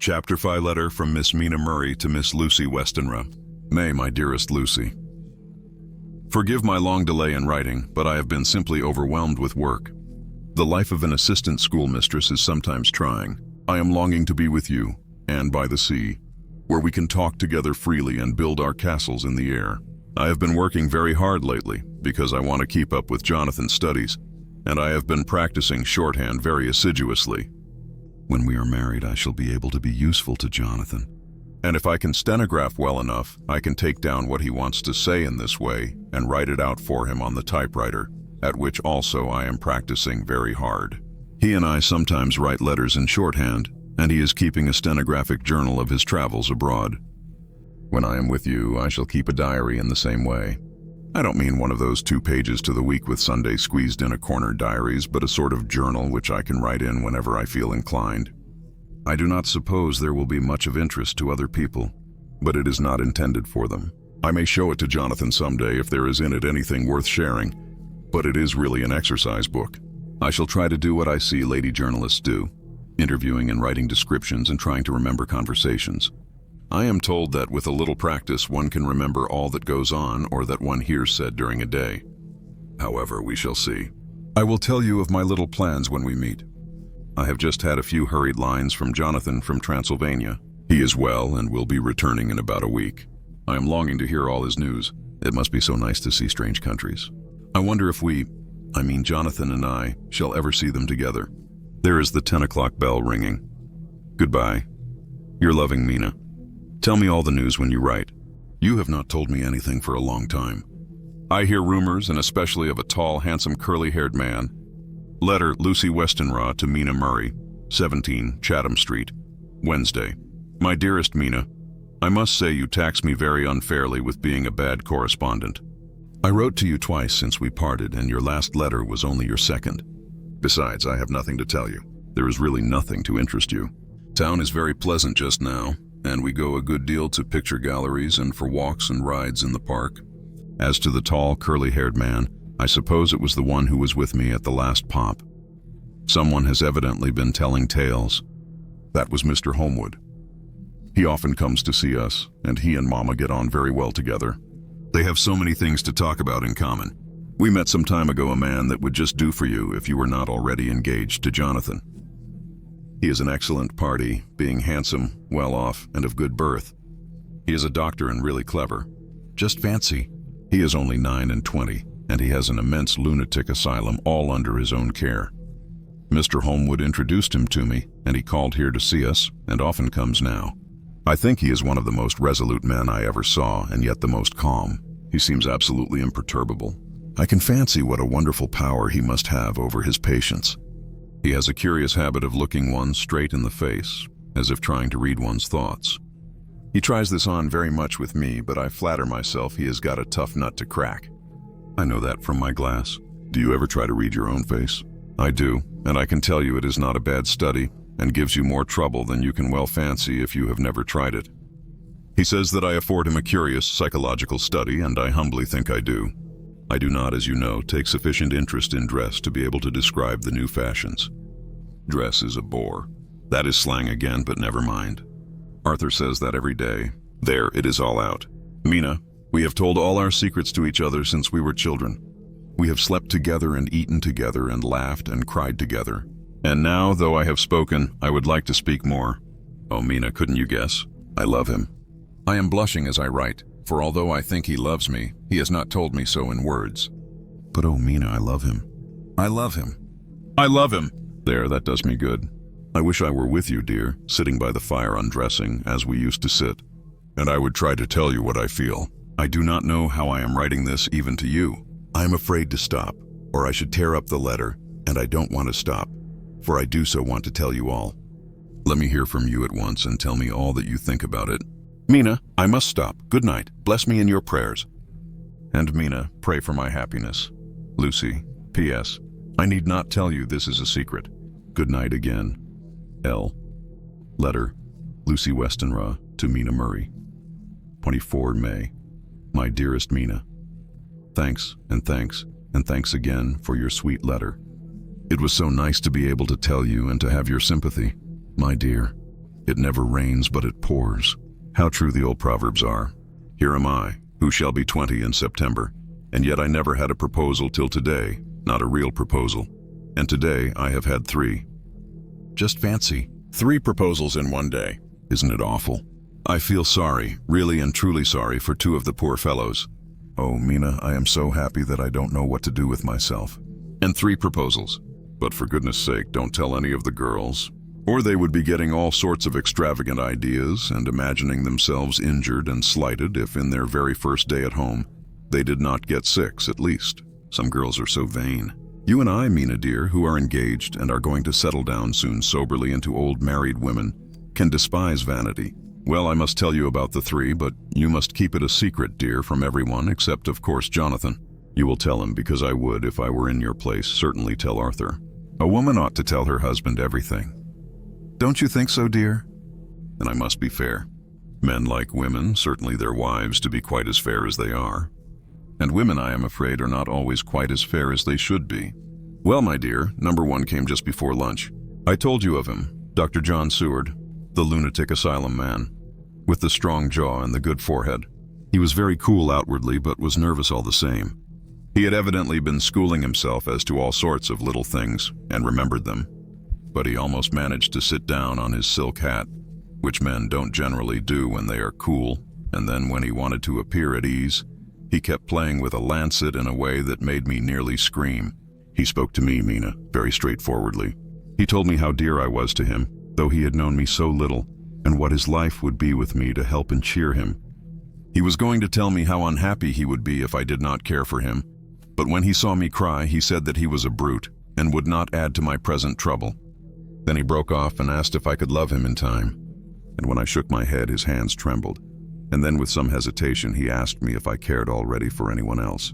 Chapter 5 letter from Miss Mina Murray to Miss Lucy Westenra. May, my dearest Lucy. Forgive my long delay in writing, but I have been simply overwhelmed with work. The life of an assistant schoolmistress is sometimes trying. I am longing to be with you, and by the sea, where we can talk together freely and build our castles in the air. I have been working very hard lately, because I want to keep up with Jonathan's studies, and I have been practicing shorthand very assiduously. When we are married, I shall be able to be useful to Jonathan. And if I can stenograph well enough, I can take down what he wants to say in this way and write it out for him on the typewriter, at which also I am practicing very hard. He and I sometimes write letters in shorthand, and he is keeping a stenographic journal of his travels abroad. When I am with you, I shall keep a diary in the same way. I don't mean one of those 2 pages to the week with Sunday squeezed in a corner diaries, but a sort of journal which I can write in whenever I feel inclined. I do not suppose there will be much of interest to other people, but it is not intended for them. I may show it to Jonathan someday if there is in it anything worth sharing, but it is really an exercise book. I shall try to do what I see lady journalists do, interviewing and writing descriptions and trying to remember conversations. I am told that with a little practice one can remember all that goes on or that one hears said during a day. However, we shall see. I will tell you of my little plans when we meet. I have just had a few hurried lines from Jonathan from Transylvania. He is well and will be returning in about a week. I am longing to hear all his news. It must be so nice to see strange countries. I wonder if Jonathan and I, shall ever see them together. There is the 10 o'clock bell ringing. Goodbye. Your loving Mina. Tell me all the news when you write. You have not told me anything for a long time. I hear rumors, and especially of a tall, handsome, curly-haired man. Letter Lucy Westenra to Mina Murray, 17 Chatham Street, Wednesday. My dearest Mina, I must say you tax me very unfairly with being a bad correspondent. I wrote to you twice since we parted, and your last letter was only your second. Besides, I have nothing to tell you. There is really nothing to interest you. Town is very pleasant just now, and we go a good deal to picture galleries and for walks and rides in the park. As to the tall, curly-haired man, I suppose it was the one who was with me at the last pop. Someone has evidently been telling tales. That was Mr. Holmwood. He often comes to see us, and he and Mama get on very well together. They have so many things to talk about in common. We met some time ago a man that would just do for you if you were not already engaged to Jonathan. He is an excellent party, being handsome, well off, and of good birth. He is a doctor and really clever. Just fancy, he is only 9 and 20, and he has an immense lunatic asylum all under his own care. Mr. Holmwood introduced him to me, and he called here to see us, and often comes now. I think he is one of the most resolute men I ever saw, and yet the most calm. He seems absolutely imperturbable. I can fancy what a wonderful power he must have over his patients. He has a curious habit of looking one straight in the face, as if trying to read one's thoughts. He tries this on very much with me, but I flatter myself he has got a tough nut to crack. I know that from my glass. Do you ever try to read your own face? I do, and I can tell you it is not a bad study, and gives you more trouble than you can well fancy if you have never tried it. He says that I afford him a curious psychological study, and I humbly think I do. I do not, as you know, take sufficient interest in dress to be able to describe the new fashions. Dress is a bore. That is slang again, but never mind. Arthur says that every day. There, it is all out. Mina, we have told all our secrets to each other since we were children. We have slept together and eaten together and laughed and cried together. And now, though I have spoken, I would like to speak more. Oh, Mina, couldn't you guess? I love him. I am blushing as I write, for although I think he loves me, he has not told me so in words. But oh, Mina, I love him. I love him. I love him! There, that does me good. I wish I were with you, dear, sitting by the fire undressing, as we used to sit. And I would try to tell you what I feel. I do not know how I am writing this even to you. I am afraid to stop, or I should tear up the letter, and I don't want to stop, for I do so want to tell you all. Let me hear from you at once and tell me all that you think about it. Mina, I must stop. Good night. Bless me in your prayers. And Mina, pray for my happiness. Lucy, P.S. I need not tell you this is a secret. Good night again. L. Letter, Lucy Westenra to Mina Murray. 24 May. My dearest Mina. Thanks, and thanks, and thanks again for your sweet letter. It was so nice to be able to tell you and to have your sympathy, my dear. It never rains, but it pours. How true the old proverbs are. Here am I, who shall be 20 in September, and yet I never had a proposal till today, not a real proposal. And today I have had 3. Just fancy, 3 proposals in one day. Isn't it awful? I feel sorry, really and truly sorry for 2 of the poor fellows. Oh, Mina, I am so happy that I don't know what to do with myself. And 3 proposals. But for goodness sake, don't tell any of the girls, or they would be getting all sorts of extravagant ideas and imagining themselves injured and slighted if in their very first day at home they did not get 6 at least. Some girls are so vain. You and I, Mina dear, who are engaged and are going to settle down soon soberly into old married women, can despise vanity. Well, I must tell you about the 3, but you must keep it a secret, dear, from everyone except, of course, Jonathan. You will tell him because I would, if I were in your place, certainly tell Arthur. A woman ought to tell her husband everything. Don't you think so, dear? And I must be fair. Men like women, certainly their wives, to be quite as fair as they are. And women, I am afraid, are not always quite as fair as they should be. Well, my dear, number 1 came just before lunch. I told you of him, Dr. John Seward, the lunatic asylum man, with the strong jaw and the good forehead. He was very cool outwardly, but was nervous all the same. He had evidently been schooling himself as to all sorts of little things, and remembered them. But he almost managed to sit down on his silk hat, which men don't generally do when they are cool, and then when he wanted to appear at ease, he kept playing with a lancet in a way that made me nearly scream. He spoke to me, Mina, very straightforwardly. He told me how dear I was to him, though he had known me so little, and what his life would be with me to help and cheer him. He was going to tell me how unhappy he would be if I did not care for him, but when he saw me cry, he said that he was a brute and would not add to my present trouble. Then he broke off and asked if I could love him in time, and when I shook my head, his hands trembled, and then with some hesitation he asked me if I cared already for anyone else.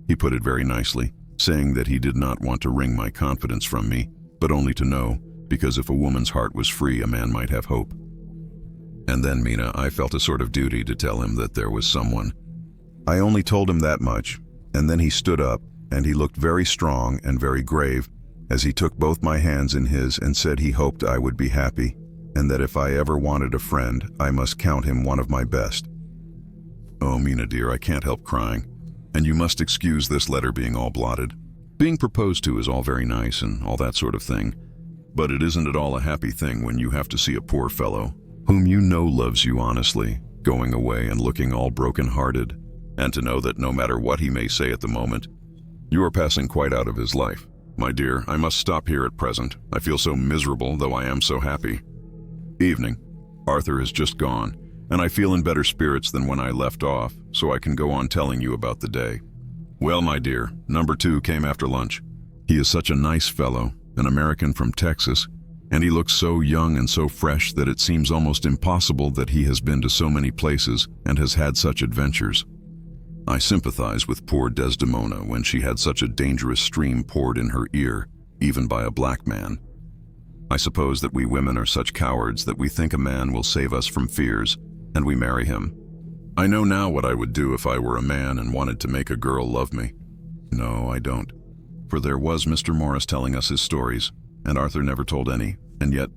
He put it very nicely, saying that he did not want to wring my confidence from me, but only to know, because if a woman's heart was free, a man might have hope. And then, Mina, I felt a sort of duty to tell him that there was someone. I only told him that much, and then he stood up, and he looked very strong and very grave as he took both my hands in his and said he hoped I would be happy, and that if I ever wanted a friend, I must count him one of my best. Oh, Mina dear, I can't help crying, and you must excuse this letter being all blotted. Being proposed to is all very nice and all that sort of thing, but it isn't at all a happy thing when you have to see a poor fellow, whom you know loves you honestly, going away and looking all broken-hearted, and to know that no matter what he may say at the moment, you are passing quite out of his life. My dear, I must stop here at present. I feel so miserable, though I am so happy. Evening. Arthur has just gone, and I feel in better spirits than when I left off, so I can go on telling you about the day. Well, my dear, number 2 came after lunch. He is such a nice fellow, an American from Texas, and he looks so young and so fresh that it seems almost impossible that he has been to so many places and has had such adventures. I sympathize with poor Desdemona when she had such a dangerous stream poured in her ear, even by a black man. I suppose that we women are such cowards that we think a man will save us from fears, and we marry him. I know now what I would do if I were a man and wanted to make a girl love me. No, I don't. For there was Mr. Morris telling us his stories, and Arthur never told any, and yet...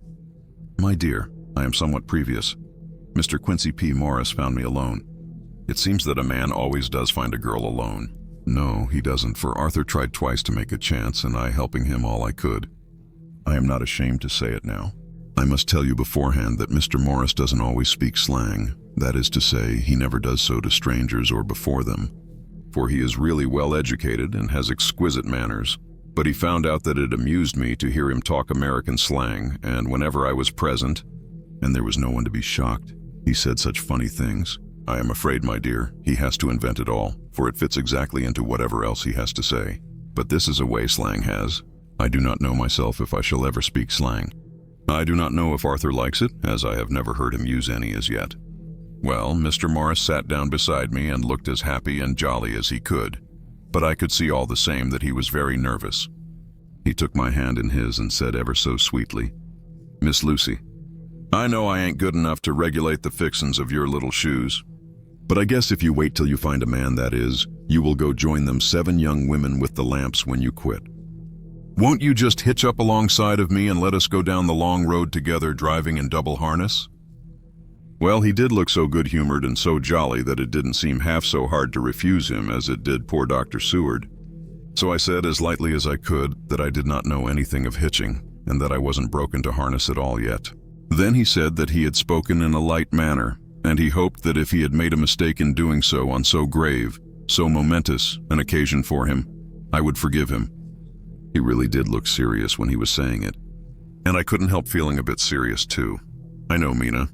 My dear, I am somewhat previous. Mr. Quincy P. Morris found me alone. It seems that a man always does find a girl alone. No, he doesn't, for Arthur tried twice to make a chance, and I helping him all I could. I am not ashamed to say it now. I must tell you beforehand that Mr. Morris doesn't always speak slang. That is to say, he never does so to strangers or before them, for he is really well educated and has exquisite manners. But he found out that it amused me to hear him talk American slang, and whenever I was present, and there was no one to be shocked, he said such funny things. I am afraid, my dear, he has to invent it all, for it fits exactly into whatever else he has to say. But this is a way slang has. I do not know myself if I shall ever speak slang. I do not know if Arthur likes it, as I have never heard him use any as yet. Well, Mr. Morris sat down beside me and looked as happy and jolly as he could, but I could see all the same that he was very nervous. He took my hand in his and said ever so sweetly, "Miss Lucy, I know I ain't good enough to regulate the fixins of your little shoes, but I guess if you wait till you find a man, that is, you will go join them 7 young women with the lamps when you quit." Won't you just hitch up alongside of me and let us go down the long road together driving in double harness? Well, he did look so good-humored and so jolly that it didn't seem half so hard to refuse him as it did poor Dr. Seward. So I said as lightly as I could that I did not know anything of hitching and that I wasn't broken to harness at all yet. Then he said that he had spoken in a light manner, and he hoped that if he had made a mistake in doing so on so grave, so momentous an occasion for him, I would forgive him. He really did look serious when he was saying it, and I couldn't help feeling a bit serious too. I know, Mina,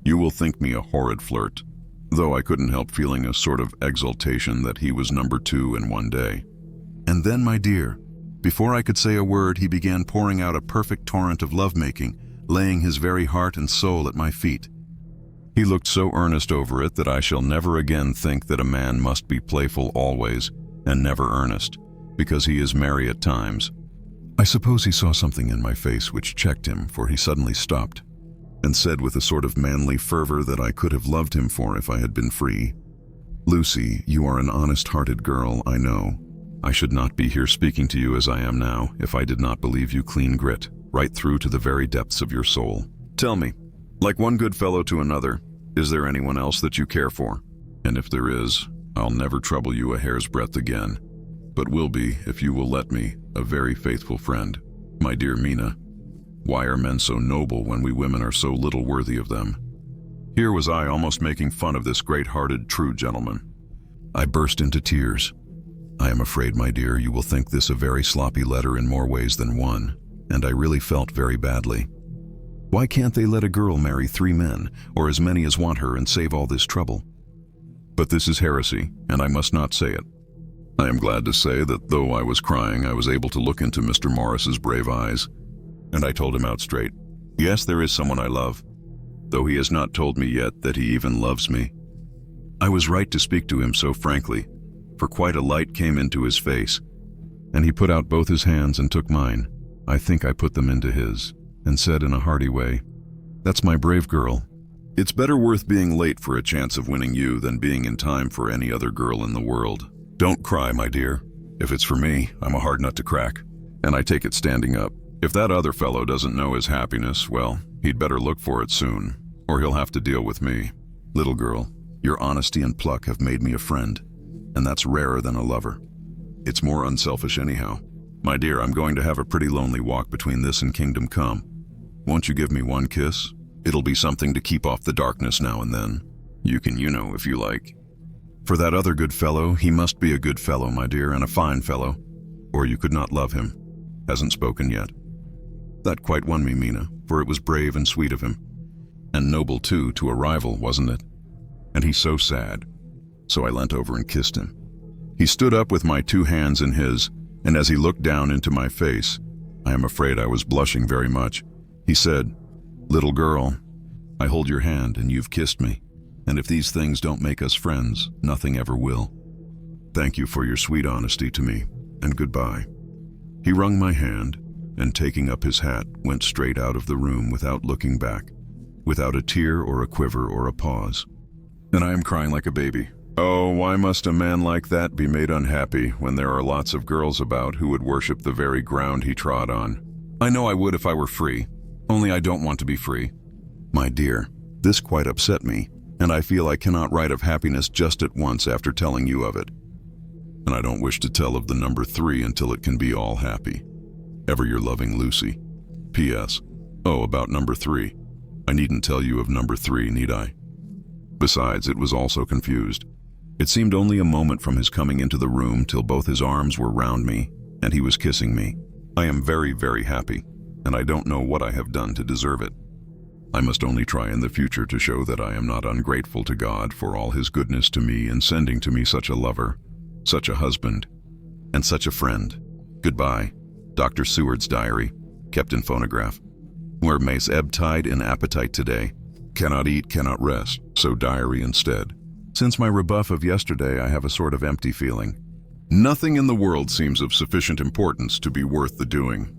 you will think me a horrid flirt, though I couldn't help feeling a sort of exultation that he was number 2 in one day. And then, my dear, before I could say a word, he began pouring out a perfect torrent of lovemaking, laying his very heart and soul at my feet. He looked so earnest over it that I shall never again think that a man must be playful always and never earnest, because he is merry at times. I suppose he saw something in my face which checked him, for he suddenly stopped and said with a sort of manly fervor that I could have loved him for if I had been free, "Lucy, you are an honest-hearted girl, I know. I should not be here speaking to you as I am now if I did not believe you clean grit, right through to the very depths of your soul. Tell me, like one good fellow to another, is there anyone else that you care for? And if there is, I'll never trouble you a hair's breadth again, but will be, if you will let me, a very faithful friend. My dear Mina, why are men so noble when we women are so little worthy of them?" Here was I almost making fun of this great-hearted, true gentleman. I burst into tears. I am afraid, my dear, you will think this a very sloppy letter in more ways than one, and I really felt very badly. Why can't they let a girl marry 3 men, or as many as want her, and save all this trouble? But this is heresy, and I must not say it. I am glad to say that though I was crying, I was able to look into Mr. Morris's brave eyes, and I told him out straight, yes, there is someone I love, though he has not told me yet that he even loves me. I was right to speak to him so frankly, for quite a light came into his face, and he put out both his hands and took mine. I think I put them into his, and said in a hearty way, "That's my brave girl. It's better worth being late for a chance of winning you than being in time for any other girl in the world. Don't cry, my dear. If it's for me, I'm a hard nut to crack, and I take it standing up. If that other fellow doesn't know his happiness, well, he'd better look for it soon, or he'll have to deal with me. Little girl, your honesty and pluck have made me a friend, and that's rarer than a lover. It's more unselfish anyhow. My dear, I'm going to have a pretty lonely walk between this and Kingdom Come. Won't you give me one kiss? It'll be something to keep off the darkness now and then. You can, if you like. For that other good fellow, he must be a good fellow, my dear, and a fine fellow, or you could not love him. Hasn't spoken yet." That quite won me, Mina, for it was brave and sweet of him. And noble, too, to a rival, wasn't it? And he's so sad. So I leant over and kissed him. He stood up with my 2 hands in his, and as he looked down into my face, I am afraid I was blushing very much, he said, "Little girl, I hold your hand and you've kissed me, and if these things don't make us friends, nothing ever will. Thank you for your sweet honesty to me, and goodbye." He wrung my hand, and taking up his hat, went straight out of the room without looking back, without a tear or a quiver or a pause. And I am crying like a baby. Oh, why must a man like that be made unhappy when there are lots of girls about who would worship the very ground he trod on? I know I would if I were free, only I don't want to be free. My dear, this quite upset me, and I feel I cannot write of happiness just at once after telling you of it. And I don't wish to tell of the number 3 until it can be all happy. Ever your loving Lucy. P.S. Oh, about number 3. I needn't tell you of number 3, need I? Besides, it was also confused. It seemed only a moment from his coming into the room till both his arms were round me, and he was kissing me. I am very, very happy, and I don't know what I have done to deserve it. I must only try in the future to show that I am not ungrateful to God for all his goodness to me in sending to me such a lover, such a husband, and such a friend. Goodbye. Dr. Seward's diary, kept in phonograph. Where mace ebb tide in appetite today. Cannot eat, cannot rest, so diary instead. Since my rebuff of yesterday, I have a sort of empty feeling. Nothing in the world seems of sufficient importance to be worth the doing.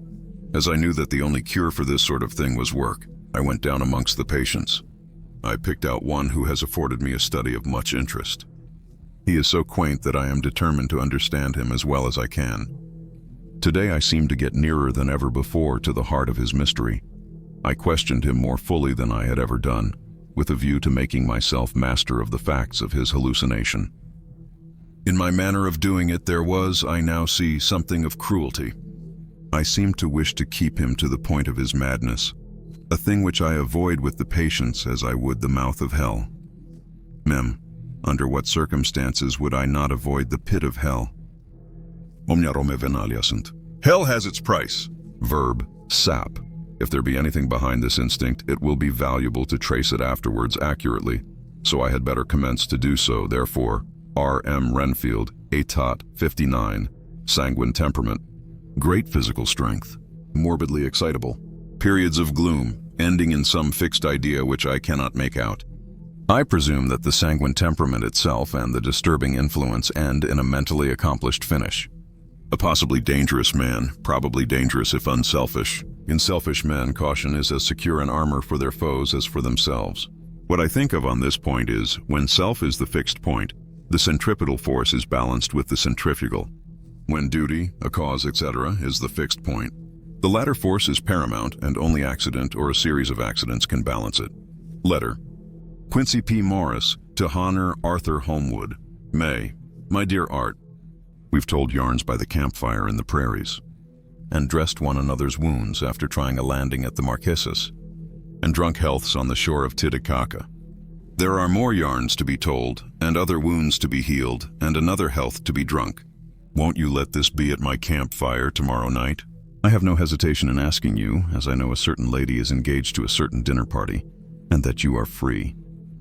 As I knew that the only cure for this sort of thing was work, I went down amongst the patients. I picked out one who has afforded me a study of much interest. He is so quaint that I am determined to understand him as well as I can. Today I seemed to get nearer than ever before to the heart of his mystery. I questioned him more fully than I had ever done, with a view to making myself master of the facts of his hallucination. In my manner of doing it there was, I now see, something of cruelty. I seemed to wish to keep him to the point of his madness, a thing which I avoid with the patience as I would the mouth of hell. Under what circumstances would I not avoid the pit of hell? Omnia Rome venalia sunt. Hell has its price. Verb, sap. If there be anything behind this instinct, it will be valuable to trace it afterwards accurately, so I had better commence to do so. Therefore, R.M. Renfield, État 59, sanguine temperament, great physical strength, morbidly excitable, periods of gloom, ending in some fixed idea which I cannot make out. I presume that the sanguine temperament itself and the disturbing influence end in a mentally accomplished finish. A possibly dangerous man, probably dangerous if unselfish. In selfish men, caution is as secure an armor for their foes as for themselves. What I think of on this point is, when self is the fixed point, the centripetal force is balanced with the centrifugal. When duty, a cause, etc., is the fixed point, the latter force is paramount and only accident or a series of accidents can balance it. Letter. Quincy P. Morris to Honor Arthur Holmwood. May. My dear Art, we've told yarns by the campfire in the prairies, and dressed one another's wounds after trying a landing at the Marquesas, and drunk healths on the shore of Titicaca. There are more yarns to be told, and other wounds to be healed, and another health to be drunk. Won't you let this be at my campfire tomorrow night? I have no hesitation in asking you, as I know a certain lady is engaged to a certain dinner party, and that you are free.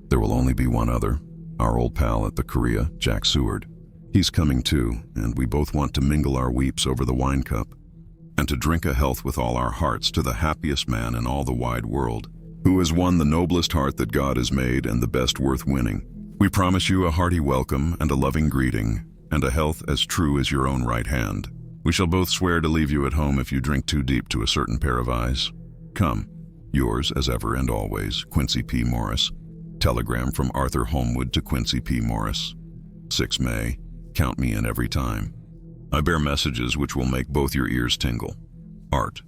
There will only be one other, our old pal at the Korea, Jack Seward. He's coming too, and we both want to mingle our weeps over the wine cup, and to drink a health with all our hearts to the happiest man in all the wide world, who has won the noblest heart that God has made and the best worth winning. We promise you a hearty welcome and a loving greeting, and a health as true as your own right hand. We shall both swear to leave you at home if you drink too deep to a certain pair of eyes. Come. Yours, as ever and always, Quincy P. Morris. Telegram from Arthur Holmwood to Quincy P. Morris. 6 May. Count me in every time. I bear messages which will make both your ears tingle. Art.